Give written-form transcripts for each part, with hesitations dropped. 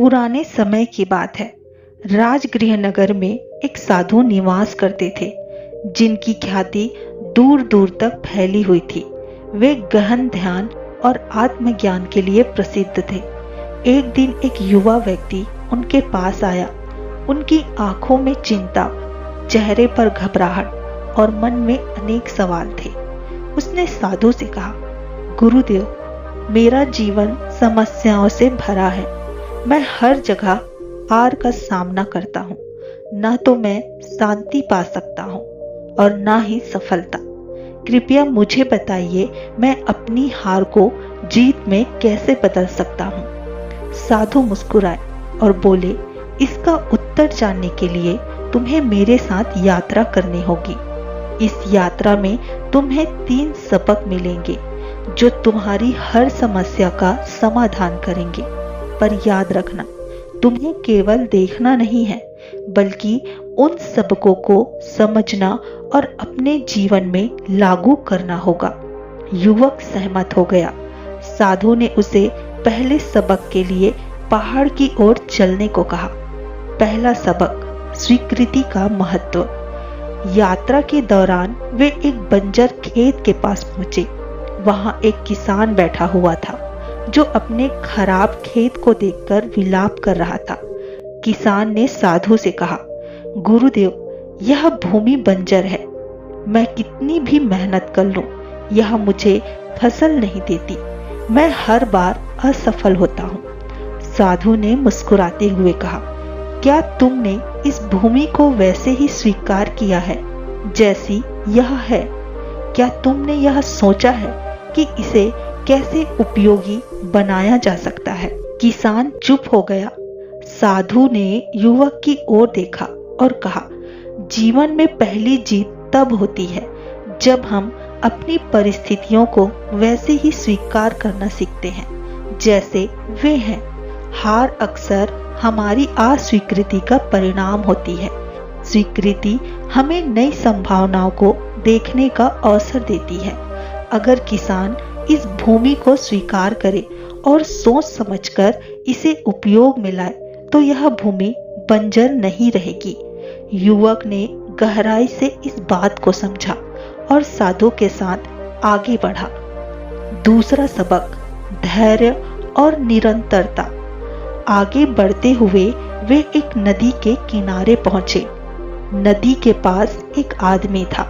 पुराने समय की बात है। राजगृह नगर में एक साधु निवास करते थे, जिनकी ख्याति दूर दूर तक फैली हुई थी। वे गहन ध्यान और आत्मज्ञान के लिए प्रसिद्ध थे। एक दिन एक युवा व्यक्ति उनके पास आया। उनकी आंखों में चिंता, चेहरे पर घबराहट और मन में अनेक सवाल थे। उसने साधु से कहा, गुरुदेव, मेरा जीवन समस्याओं से भरा है। मैं हर जगह हार का सामना करता हूँ। ना तो मैं शांति पा सकता हूँ और ना ही सफलता। कृपया मुझे बताइए, मैं अपनी हार को जीत में कैसे बदल सकता हूँ। साधु मुस्कुराए और बोले, इसका उत्तर जानने के लिए तुम्हें मेरे साथ यात्रा करनी होगी। इस यात्रा में तुम्हें 3 सबक मिलेंगे जो तुम्हारी हर समस्या का समाधान करेंगे। पर याद रखना, तुम्हें केवल देखना नहीं है, बल्कि उन सबकों को समझना और अपने जीवन में लागू करना होगा। युवक सहमत हो गया। साधु ने उसे पहले सबक के लिए पहाड़ की ओर चलने को कहा। पहला सबक, स्वीकृति का महत्व। यात्रा के दौरान वे एक बंजर खेत के पास पहुंचे। वहां एक किसान बैठा हुआ था, जो अपने खराब खेत को देखकर विलाप कर रहा था। किसान ने साधु से कहा, गुरुदेव, यह भूमि बंजर है। मैं कितनी भी मेहनत कर लूं, यह मुझे फसल नहीं देती। मैं हर बार असफल होता हूं। साधु ने मुस्कुराते हुए कहा, क्या तुमने इस भूमि को वैसे ही स्वीकार किया है जैसी यह है? क्या तुमने यह सोचा है कि इसे कैसे उपयोगी बनाया जा सकता है? किसान चुप हो गया। साधु ने युवक की ओर देखा और कहा, जीवन में पहली जीत तब होती है जब हम अपनी परिस्थितियों को वैसे ही स्वीकार करना सीखते हैं जैसे वे हैं। हार अक्सर हमारी अस्वीकृति का परिणाम होती है। स्वीकृति हमें नई संभावनाओं को देखने का अवसर देती है। अगर किसान इस भूमि को स्वीकार करे और सोच समझकर इसे उपयोग में लाए, तो यह भूमि बंजर नहीं रहेगी। युवक ने गहराई से इस बात को समझा और साधु के साथ आगे बढ़ा। दूसरा सबक, धैर्य और निरंतरता। आगे बढ़ते हुए वे एक नदी के किनारे पहुंचे। नदी के पास एक आदमी था,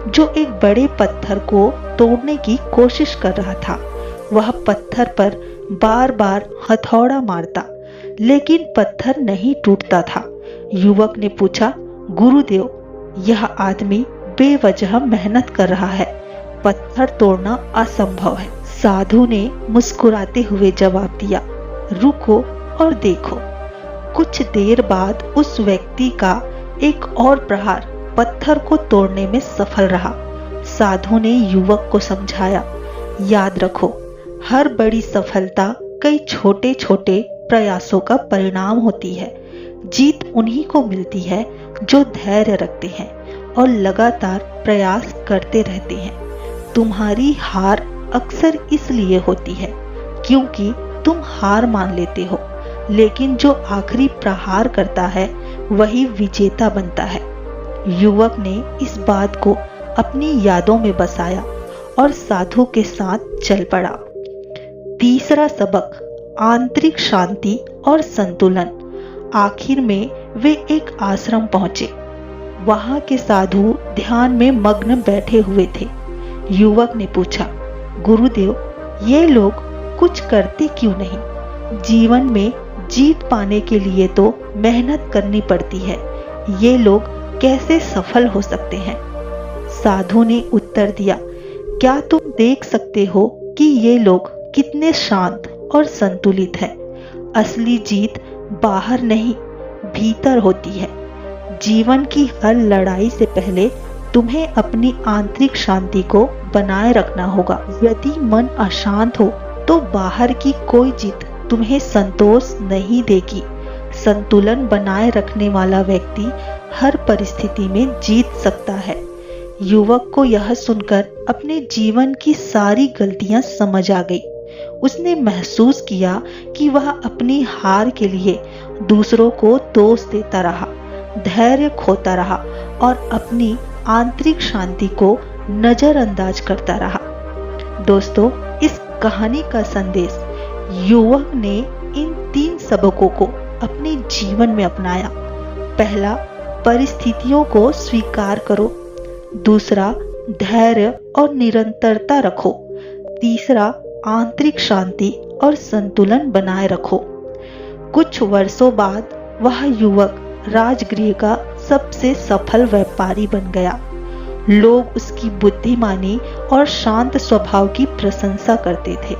जो एक बड़े पत्थर को तोड़ने की कोशिश कर रहा था। वह पत्थर पर बार बार हथौड़ा मारता, लेकिन पत्थर नहीं टूटता था। युवक ने पूछा, गुरुदेव, यह आदमी बेवजह मेहनत कर रहा है। पत्थर तोड़ना असंभव है। साधु ने मुस्कुराते हुए जवाब दिया, रुको और देखो। कुछ देर बाद उस व्यक्ति का एक और प्रहार पत्थर को तोड़ने में सफल रहा। साधु ने युवक को समझाया, याद रखो, हर बड़ी सफलता कई छोटे छोटे प्रयासों का परिणाम होती है। जीत उन्हीं को मिलती है जो धैर्य रखते हैं और लगातार प्रयास करते रहते हैं। तुम्हारी हार अक्सर इसलिए होती है क्योंकि तुम हार मान लेते हो, लेकिन जो आखिरी प्रहार करता है वही विजेता बनता है। युवक ने इस बात को अपनी यादों में बसाया और साधु के साथ चल पड़ा। तीसरा सबक, आंतरिक शांति और संतुलन। आखिर में वे एक आश्रम पहुंचे। वहां के साधु ध्यान में मग्न बैठे हुए थे। युवक ने पूछा, गुरुदेव, ये लोग कुछ करते क्यों नहीं? जीवन में जीत पाने के लिए तो मेहनत करनी पड़ती है। ये लोग कैसे सफल हो सकते हैं? साधु ने उत्तर दिया, क्या तुम देख सकते हो कि ये लोग कितने शांत और संतुलित हैं? असली जीत बाहर नहीं, भीतर होती है। जीवन की हर लड़ाई से पहले तुम्हें अपनी आंतरिक शांति को बनाए रखना होगा। यदि मन अशांत हो तो बाहर की कोई जीत तुम्हें संतोष नहीं देगी। संतुलन बनाए रखने वाला व्यक्ति हर परिस्थिति में जीत सकता है। युवक को यह सुनकर अपने जीवन की सारी गलतियां समझ आ गई। उसने महसूस किया कि वह अपनी हार के लिए दूसरों को दोष देता रहा, धैर्य खोता रहा और अपनी आंतरिक शांति को नजरअंदाज करता रहा। दोस्तों, इस कहानी का संदेश, युवक ने इन 3 सबकों को अपने जीवन में अपनाया। पहला, परिस्थितियों को स्वीकार करो। दूसरा, धैर्य और निरंतरता रखो। तीसरा, आंतरिक शांति और संतुलन बनाए रखो। कुछ वर्षों बाद वह युवक राजगृह का सबसे सफल व्यापारी बन गया। लोग उसकी बुद्धिमानी और शांत स्वभाव की प्रशंसा करते थे।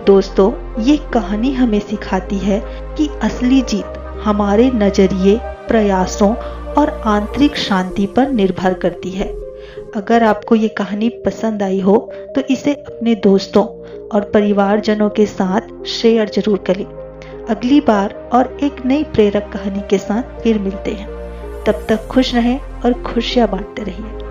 दोस्तों, ये कहानी हमें सिखाती है कि असली जीत हमारे नजरिए, प्रयासों और आंतरिक शांति पर निर्भर करती है। अगर आपको ये कहानी पसंद आई हो तो इसे अपने दोस्तों और परिवारजनों के साथ शेयर जरूर करें। अगली बार और एक नई प्रेरक कहानी के साथ फिर मिलते हैं। तब तक खुश रहें और खुशियां बांटते रहिए।